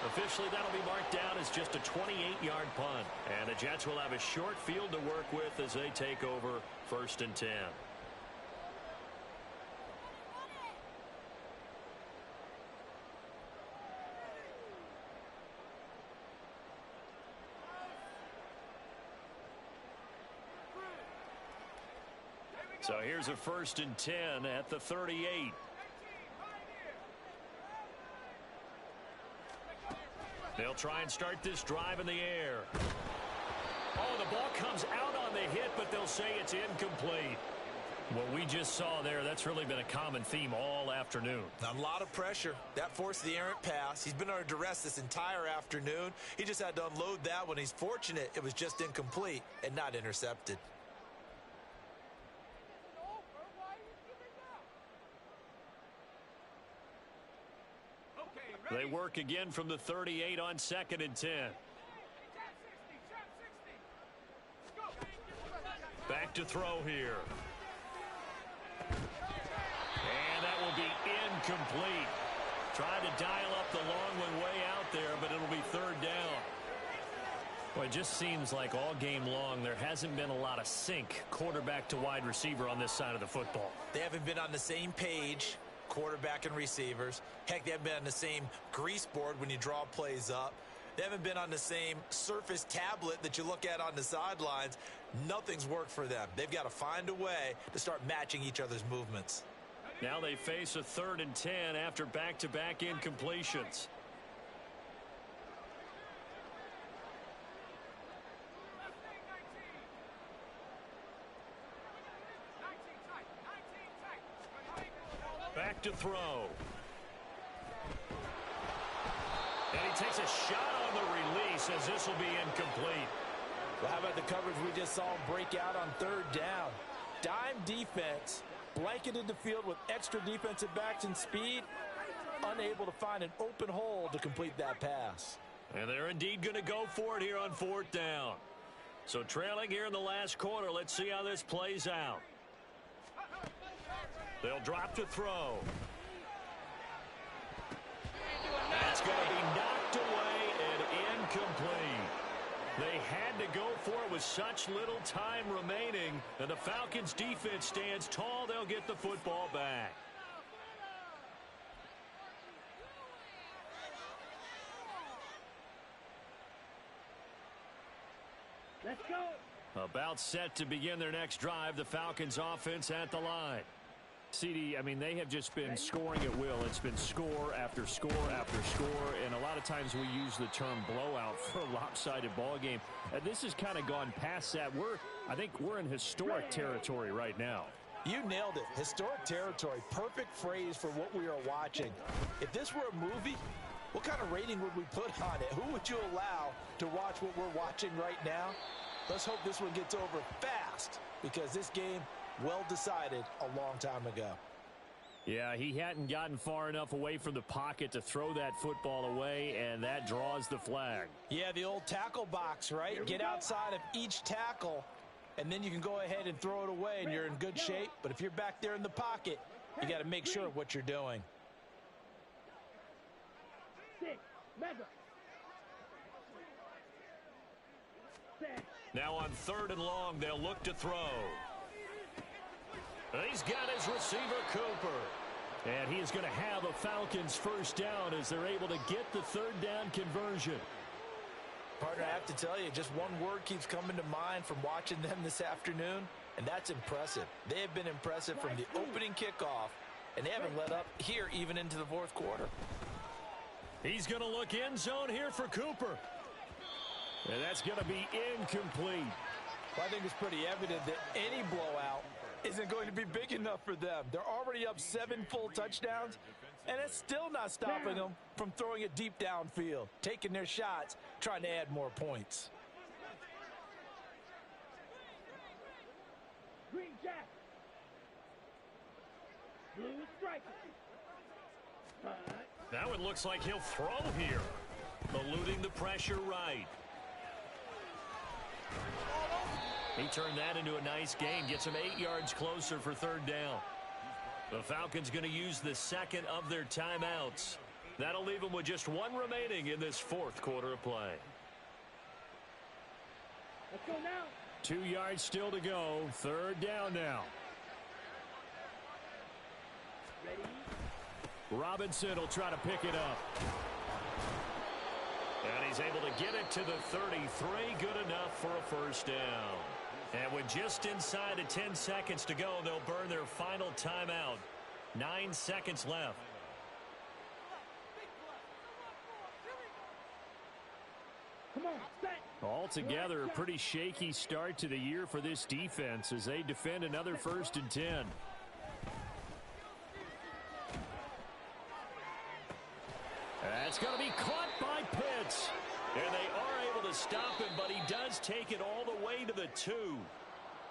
Officially, that'll be marked down as just a 28-yard punt. And the Jets will have a short field to work with as they take over 1st and 10. So here's a 1st and 10 at the 38. They'll try and start this drive in the air. Oh, the ball comes out on the hit, but they'll say it's incomplete. What we just saw there, that's really been a common theme all afternoon. A lot of pressure. That forced the errant pass. He's been under duress this entire afternoon. He just had to unload that one. He's fortunate it was just incomplete and not intercepted. They work again from the 38 on 2nd and 10. Back to throw here. And that will be incomplete. Trying to dial up the long one way out there, but it'll be 3rd down. Well, it just seems like all game long there hasn't been a lot of sync quarterback to wide receiver on this side of the football. They haven't been on the same page, quarterback and receivers. Heck, they haven't been on the same grease board when you draw plays up. They haven't been on the same surface tablet that you look at on the sidelines. Nothing's worked for them. They've got to find a way to start matching each other's movements. Now they face a 3rd and 10 after back-to-back incompletions. Back to throw. And he takes a shot on the release as this will be incomplete. Well, how about the coverage we just saw break out on 3rd down? Dime defense, blanketed the field with extra defensive backs and speed, unable to find an open hole to complete that pass. And they're indeed going to go for it here on 4th down. So trailing here in the last quarter, let's see how this plays out. They'll drop to throw. That's going to be knocked away and incomplete. They had to go for it with such little time remaining, and the Falcons defense stands tall. They'll get the football back. Let's go. About set to begin their next drive, the Falcons offense at the line. CD, I mean, they have just been scoring at will. It's been score after score after score, and a lot of times we use the term blowout for a lopsided ball game. This has kind of gone past that. I think we're in historic territory right now. You nailed it. Historic territory. Perfect phrase for what we are watching. If this were a movie, what kind of rating would we put on it? Who would you allow to watch what we're watching right now? Let's hope this one gets over fast, because this game, well decided a long time ago. Yeah, he hadn't gotten far enough away from the pocket to throw that football away, and that draws the flag. Yeah, the old tackle box, right? Get outside of each tackle, and then you can go ahead and throw it away, and you're in good shape. But if you're back there in the pocket, you got to make sure of what you're doing. 6, mega. 7. Now on 3rd and long, they'll look to throw. He's got his receiver, Cooper. And he is going to have a Falcons first down as they're able to get the 3rd down conversion. Partner, I have to tell you, just one word keeps coming to mind from watching them this afternoon, and that's impressive. They have been impressive from the opening kickoff, and they haven't let up here even into the 4th quarter. He's going to look end zone here for Cooper. And that's going to be incomplete. Well, I think it's pretty evident that any blowout isn't going to be big enough for them. They're already up 7 full touchdowns, and it's still not stopping them from throwing it deep downfield, taking their shots, trying to add more points. Green jacket. Blue striker. Now it looks like he'll throw here. Eluding the pressure right. He turned that into a nice gain. Gets him 8 yards closer for 3rd down. The Falcons going to use the 2nd of their timeouts. That'll leave them with just 1 remaining in this 4th quarter of play. Let's go now. 2 yards still to go. 3rd down now. Ready? Robinson will try to pick it up. And he's able to get it to the 33. Good enough for a first down. And with just inside of 10 seconds to go, they'll burn their final timeout. 9 seconds left. Come on, set. Altogether, a pretty shaky start to the year for this defense as they defend another 1st and 10. That's going to be caught by Pitts. And they are able to stop him, but he does take it all the way to the 2.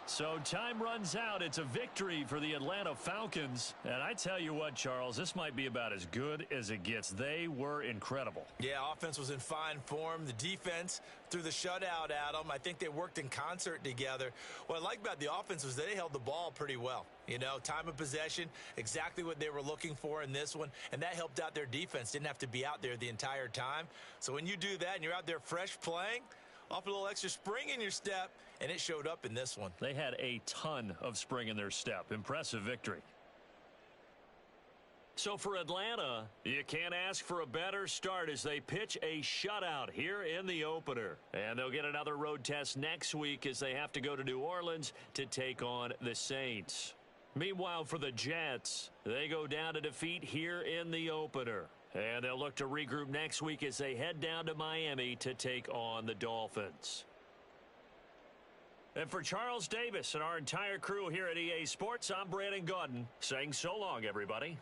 So time runs out. It's a victory for the Atlanta Falcons. And I tell you what, Charles, this might be about as good as it gets. They were incredible. Yeah, offense was in fine form. The defense threw the shutout at them. I think they worked in concert together. What I like about the offense was they held the ball pretty well. You know, time of possession, exactly what they were looking for in this one. And that helped out their defense. Didn't have to be out there the entire time. So when you do that and you're out there fresh playing, off a little extra spring in your step, and it showed up in this one. They had a ton of spring in their step. Impressive victory. So for Atlanta, you can't ask for a better start as they pitch a shutout here in the opener. And they'll get another road test next week as they have to go to New Orleans to take on the Saints. Meanwhile, for the Jets, they go down to defeat here in the opener. And they'll look to regroup next week as they head down to Miami to take on the Dolphins. And for Charles Davis and our entire crew here at EA Sports, I'm Brandon Gaudin saying so long, everybody.